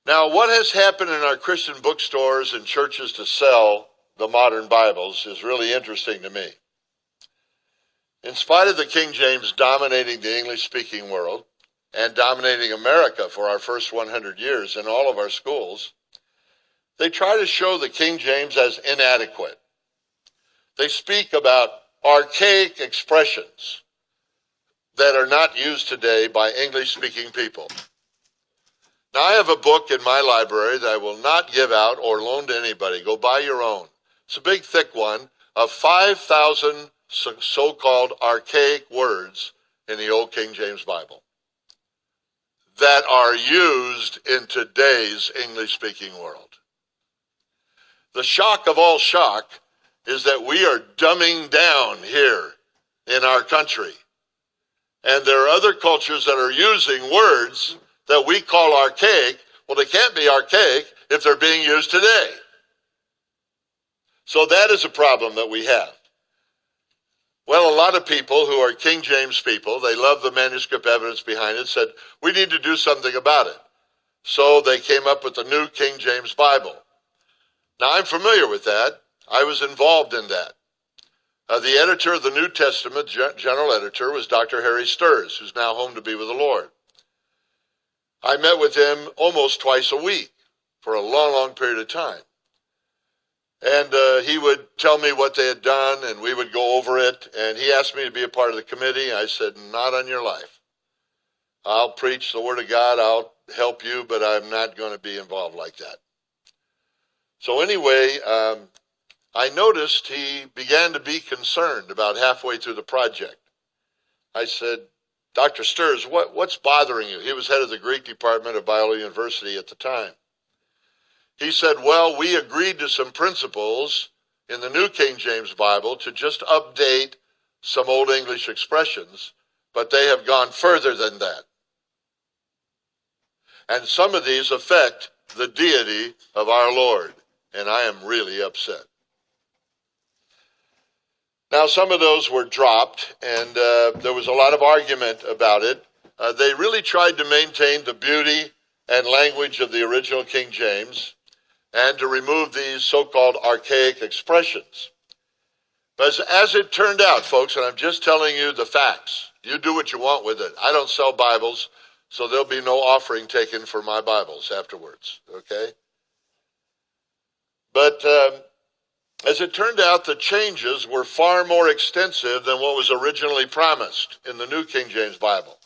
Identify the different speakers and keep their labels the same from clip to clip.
Speaker 1: Now, what has happened in our Christian bookstores and churches to sell the modern Bibles is really interesting to me. In spite of the King James dominating the English-speaking world and dominating America for our first 100 years in all of our schools, they try to show the King James as inadequate. They speak about archaic expressions that are not used today by English-speaking people. Now, I have a book in my library that I will not give out or loan to anybody. Go buy your own. It's a big, thick one of 5,000 so-called archaic words in the Old King James Bible that are used in today's English-speaking world. The shock of all shock is that we are dumbing down here in our country. And there are other cultures that are using words that we call archaic. Well, they can't be archaic if they're being used today. So that is a problem that we have. Well, a lot of people who are King James people, they love the manuscript evidence behind it, said, we need to do something about it. So they came up with the New King James Bible. Now, I'm familiar with that. I was involved in that. The editor of the New Testament, general editor, was Dr. Harry Sturz, who's now home to be with the Lord. I met with him almost twice a week for a long, long period of time. And he would tell me what they had done, and we would go over it. And he asked me to be a part of the committee. I said, not on your life. I'll preach the Word of God. I'll help you, but I'm not going to be involved like that. So anyway, I noticed he began to be concerned about halfway through the project. I said, Dr. Sturz, what's bothering you? He was head of the Greek department of Biola University at the time. He said, well, we agreed to some principles in the New King James Bible to just update some Old English expressions, but they have gone further than that. And some of these affect the deity of our Lord, and I am really upset. Now, some of those were dropped, and there was a lot of argument about it. They really tried to maintain the beauty and language of the original King James and to remove these so-called archaic expressions. But as it turned out, folks, and I'm just telling you the facts, you do what you want with it. I don't sell Bibles, so there'll be no offering taken for my Bibles afterwards, okay? But as it turned out, the changes were far more extensive than what was originally promised in the New King James Bible.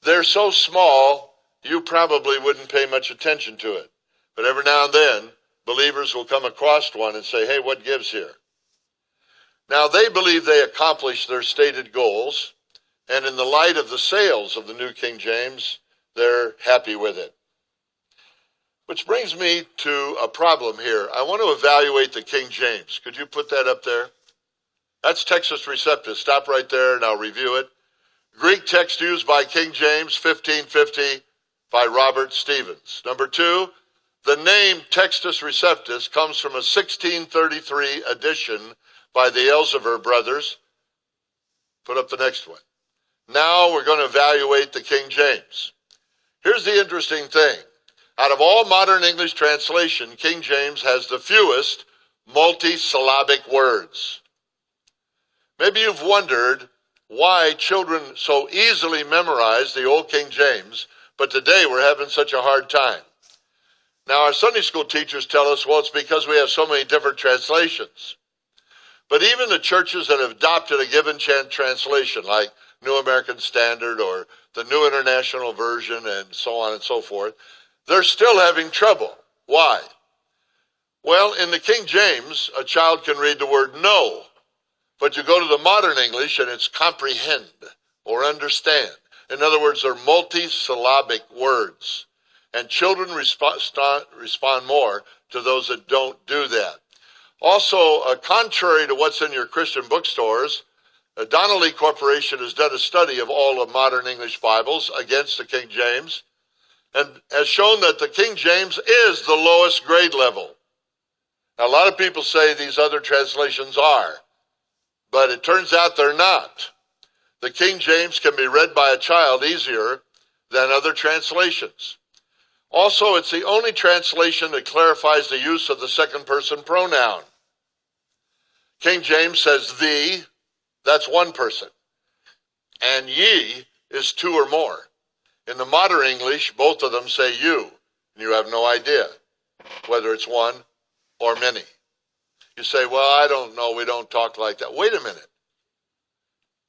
Speaker 1: They're so small, you probably wouldn't pay much attention to it. But every now and then, believers will come across one and say, hey, what gives here? Now, they believe they accomplished their stated goals, and in the light of the sales of the New King James, they're happy with it. Which brings me to a problem here. I want to evaluate the King James. Could you put that up there? That's Textus Receptus. Stop right there and I'll review it. Greek text used by King James, 1550, by Robert Stevens. Number 2, the name Textus Receptus comes from a 1633 edition by the Elsevier brothers. Put up the next one. Now we're going to evaluate the King James. Here's the interesting thing. Out of all modern English translation, King James has the fewest multisyllabic words. Maybe you've wondered why children so easily memorize the Old King James, but today we're having such a hard time. Now, our Sunday school teachers tell us, well, it's because we have so many different translations. But even the churches that have adopted a given translation, like New American Standard or the New International Version and so on and so forth, they're still having trouble. Why? Well, in the King James, a child can read the word know, but you go to the modern English and it's comprehend or understand. In other words, they're multisyllabic words, and children respond more to those that don't do that. Also, contrary to what's in your Christian bookstores, Donnelly Corporation has done a study of all of modern English Bibles against the King James, and has shown that the King James is the lowest grade level. Now, a lot of people say these other translations are, but it turns out they're not. The King James can be read by a child easier than other translations. Also, it's the only translation that clarifies the use of the second person pronoun. King James says thee, that's one person. And ye is two or more. In the modern English, both of them say you, and you have no idea whether it's one or many. You say, well, I don't know, we don't talk like that. Wait a minute.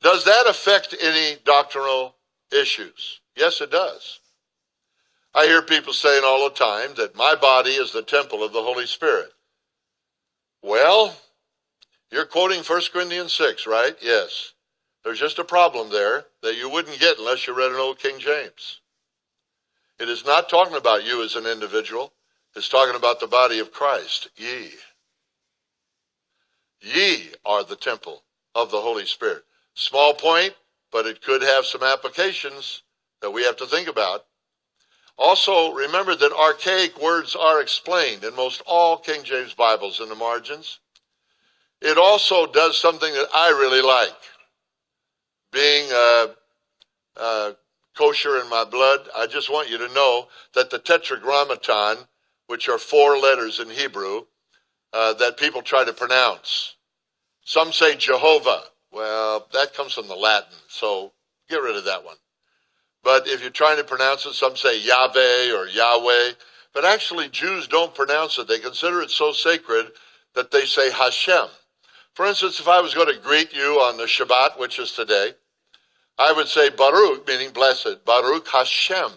Speaker 1: Does that affect any doctrinal issues? Yes, it does. I hear people saying all the time that my body is the temple of the Holy Spirit. Well, you're quoting 1 Corinthians 6, right? Yes. There's just a problem there that you wouldn't get unless you read an old King James. It is not talking about you as an individual. It's talking about the body of Christ. Ye. Ye are the temple of the Holy Spirit. Small point, but it could have some applications that we have to think about. Also, remember that archaic words are explained in most all King James Bibles in the margins. It also does something that I really like. Being kosher in my blood, I just want you to know that the tetragrammaton, which are 4 letters in Hebrew, that people try to pronounce. Some say Jehovah. Well, that comes from the Latin, so get rid of that one. But if you're trying to pronounce it, some say Yahweh or Yahweh. But actually, Jews don't pronounce it. They consider it so sacred that they say Hashem. For instance, if I was going to greet you on the Shabbat, which is today, I would say Baruch, meaning blessed. Baruch Hashem.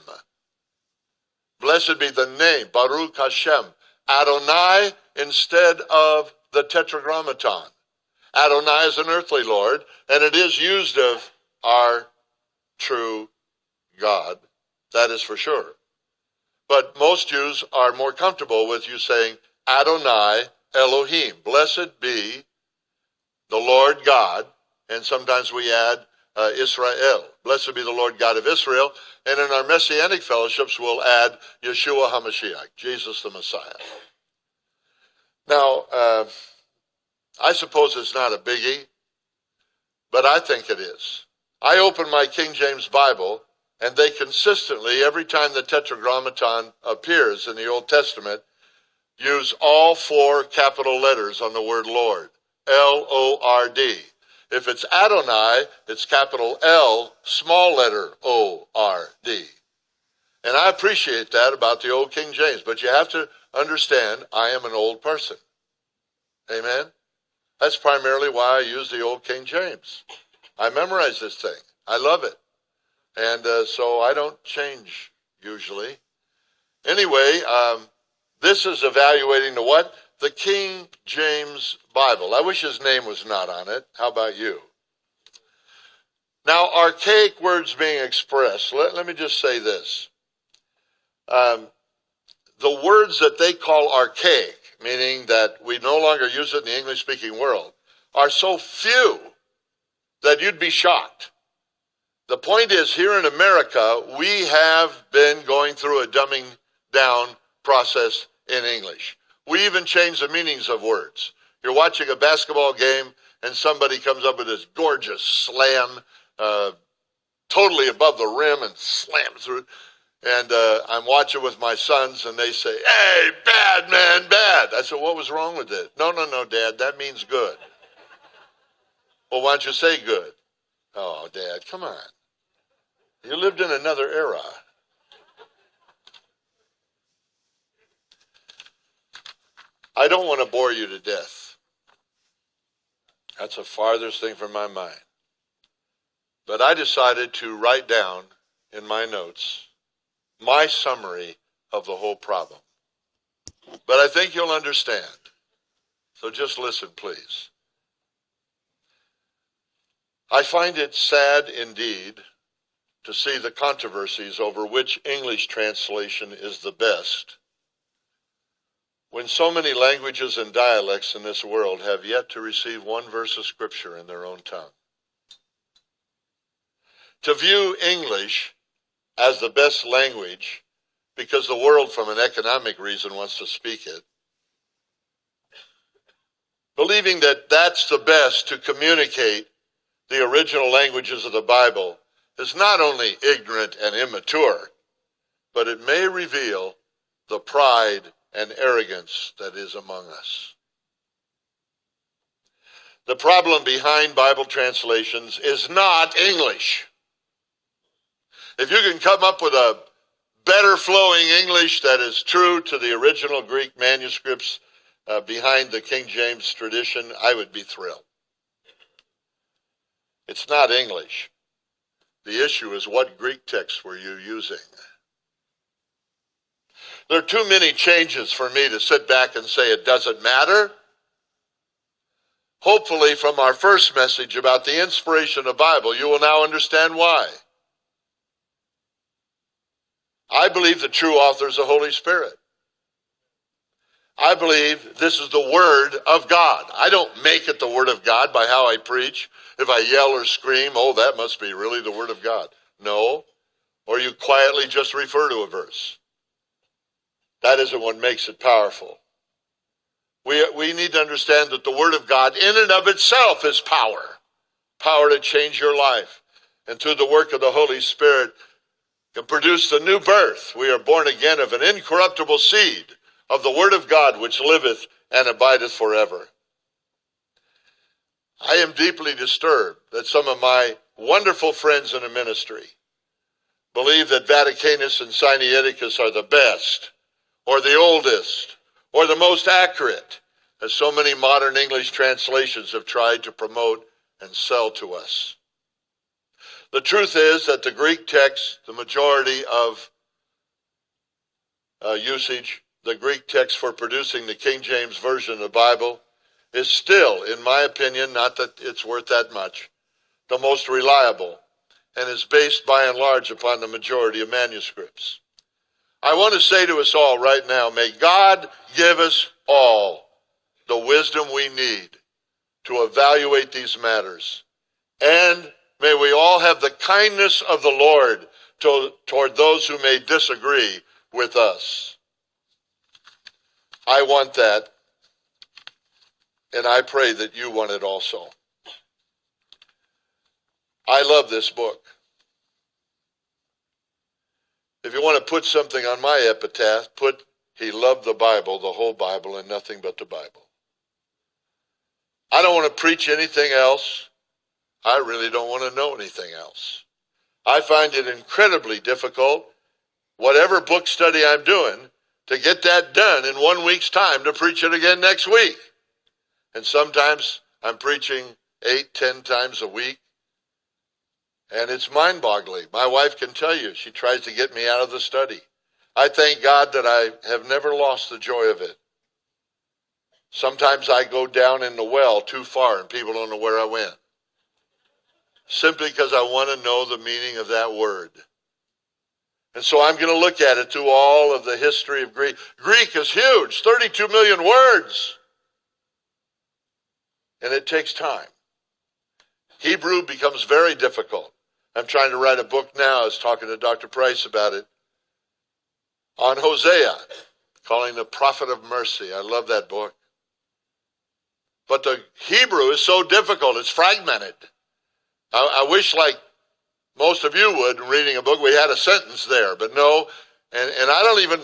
Speaker 1: Blessed be the name, Baruch Hashem. Adonai instead of the tetragrammaton. Adonai is an earthly Lord, and it is used of our true God. That is for sure. But most Jews are more comfortable with you saying Adonai Elohim. Blessed be the Lord God, and sometimes we add Israel. Blessed be the Lord God of Israel. And in our Messianic fellowships, we'll add Yeshua HaMashiach, Jesus the Messiah. Now, I suppose it's not a biggie, but I think it is. I open my King James Bible, and they consistently, every time the tetragrammaton appears in the Old Testament, use all 4 capital letters on the word Lord. L-O-R-D. If it's Adonai, it's capital L, small letter O-R-D. And I appreciate that about the old King James, but you have to understand I am an old person. Amen? That's primarily why I use the old King James. I memorize this thing. I love it. And so I don't change usually. Anyway, this is evaluating the what? The King James Bible. I wish his name was not on it. How about you? Now, archaic words being expressed. Let me just say this. The words that they call archaic, meaning that we no longer use it in the English-speaking world, are so few that you'd be shocked. The point is, here in America, we have been going through a dumbing down process in English. We even change the meanings of words. You're watching a basketball game, and somebody comes up with this gorgeous slam, totally above the rim, and slams through it. And I'm watching with my sons, and they say, "Hey, bad, man, bad." I said, "What was wrong with it?" No, Dad, that means good." "Well, why don't you say good?" "Oh, Dad, come on. You lived in another era." I don't want to bore you to death. That's the farthest thing from my mind. But I decided to write down in my notes my summary of the whole problem. But I think you'll understand. So just listen, please. I find it sad indeed to see the controversies over which English translation is the best, when so many languages and dialects in this world have yet to receive one verse of Scripture in their own tongue. To view English as the best language because the world, from an economic reason, wants to speak it, believing that that's the best to communicate the original languages of the Bible, is not only ignorant and immature, but it may reveal the pride and arrogance that is among us. The problem behind Bible translations is not English. If you can come up with a better flowing English that is true to the original Greek manuscripts behind the King James tradition, I would be thrilled. It's not English. The issue is, what Greek text were you using? There are too many changes for me to sit back and say it doesn't matter. Hopefully, from our first message about the inspiration of the Bible, you will now understand why. I believe the true author is the Holy Spirit. I believe this is the Word of God. I don't make it the Word of God by how I preach. If I yell or scream, oh, that must be really the Word of God. No. Or you quietly just refer to a verse. That isn't what makes it powerful. We need to understand that the Word of God in and of itself is power. Power to change your life. And through the work of the Holy Spirit can produce the new birth. We are born again of an incorruptible seed of the Word of God, which liveth and abideth forever. I am deeply disturbed that some of my wonderful friends in the ministry believe that Vaticanus and Sinaiticus are the best, or the oldest, or the most accurate, as so many modern English translations have tried to promote and sell to us. The truth is that the Greek text, the majority of usage, the Greek text for producing the King James Version of the Bible, is still, in my opinion, not that it's worth that much, the most reliable, and is based by and large upon the majority of manuscripts. I want to say to us all right now, may God give us all the wisdom we need to evaluate these matters. And may we all have the kindness of the Lord toward those who may disagree with us. I want that, and I pray that you want it also. I love this book. If you want to put something on my epitaph, put, he loved the Bible, the whole Bible, and nothing but the Bible. I don't want to preach anything else. I really don't want to know anything else. I find it incredibly difficult, whatever book study I'm doing, to get that done in 1 week's time to preach it again next week. And sometimes I'm preaching 8, 10 times a week. And it's mind-boggling. My wife can tell you, she tries to get me out of the study. I thank God that I have never lost the joy of it. Sometimes I go down in the well too far and people don't know where I went. Simply because I want to know the meaning of that word. And so I'm going to look at it through all of the history of Greek. Greek is huge, 32 million words. And it takes time. Hebrew becomes very difficult. I'm trying to write a book now. I was talking to Dr. Price about it. On Hosea, calling the prophet of mercy. I love that book. But the Hebrew is so difficult. It's fragmented. I wish, like most of you would, in reading a book, we had a sentence there. But no, and I don't even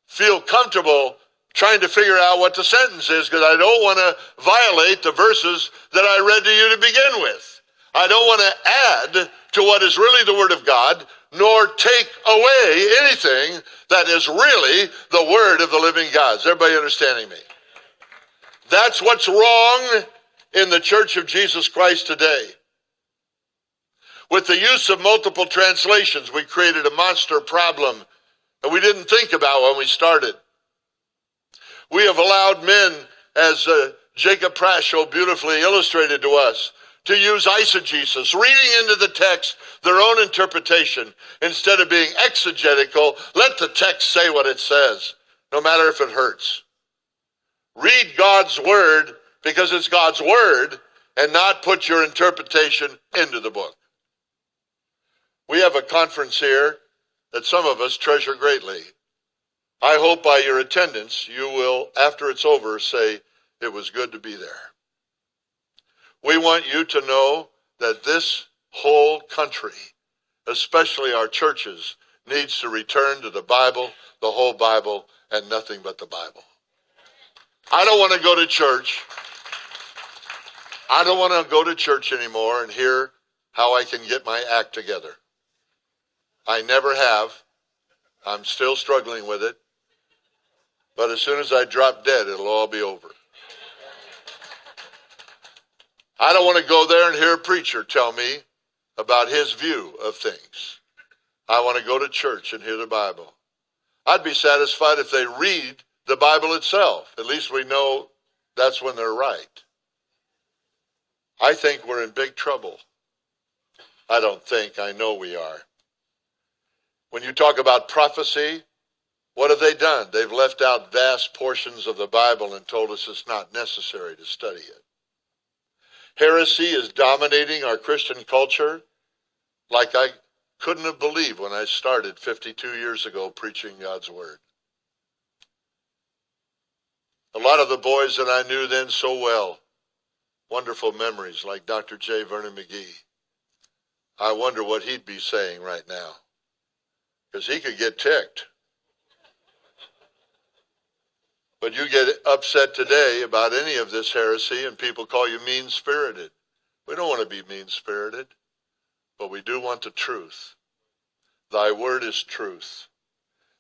Speaker 1: feel comfortable trying to figure out what the sentence is because I don't want to violate the verses that I read to you to begin with. I don't want to add to what is really the Word of God, nor take away anything that is really the Word of the living God. Is everybody understanding me? That's what's wrong in the Church of Jesus Christ today. With the use of multiple translations, we created a monster problem that we didn't think about when we started. We have allowed men, as Jacob Pratt so beautifully illustrated to us, to use eisegesis, reading into the text their own interpretation. Instead of being exegetical, let the text say what it says, no matter if it hurts. Read God's word because it's God's word, and not put your interpretation into the book. We have a conference here that some of us treasure greatly. I hope by your attendance you will, after it's over, say, it was good to be there. We want you to know that this whole country, especially our churches, needs to return to the Bible, the whole Bible, and nothing but the Bible. I don't want to go to church. I don't want to go to church anymore and hear how I can get my act together. I never have. I'm still struggling with it. But as soon as I drop dead, it'll all be over. I don't want to go there and hear a preacher tell me about his view of things. I want to go to church and hear the Bible. I'd be satisfied if they read the Bible itself. At least we know that's when they're right. I think we're in big trouble. I don't think, I know we are. When you talk about prophecy, what have they done? They've left out vast portions of the Bible and told us it's not necessary to study it. Heresy is dominating our Christian culture like I couldn't have believed when I started 52 years ago preaching God's Word. A lot of the boys that I knew then so well, wonderful memories like Dr. J. Vernon McGee. I wonder what he'd be saying right now, because he could get ticked. But you get upset today about any of this heresy and people call you mean-spirited. We don't want to be mean-spirited, but we do want the truth. Thy word is truth,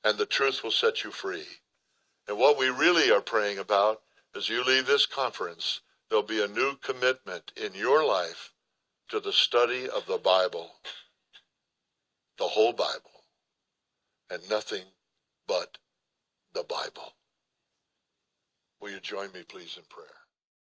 Speaker 1: and the truth will set you free. And what we really are praying about, as you leave this conference, there'll be a new commitment in your life to the study of the Bible, the whole Bible, and nothing but the Bible. Will you join me, please, in prayer?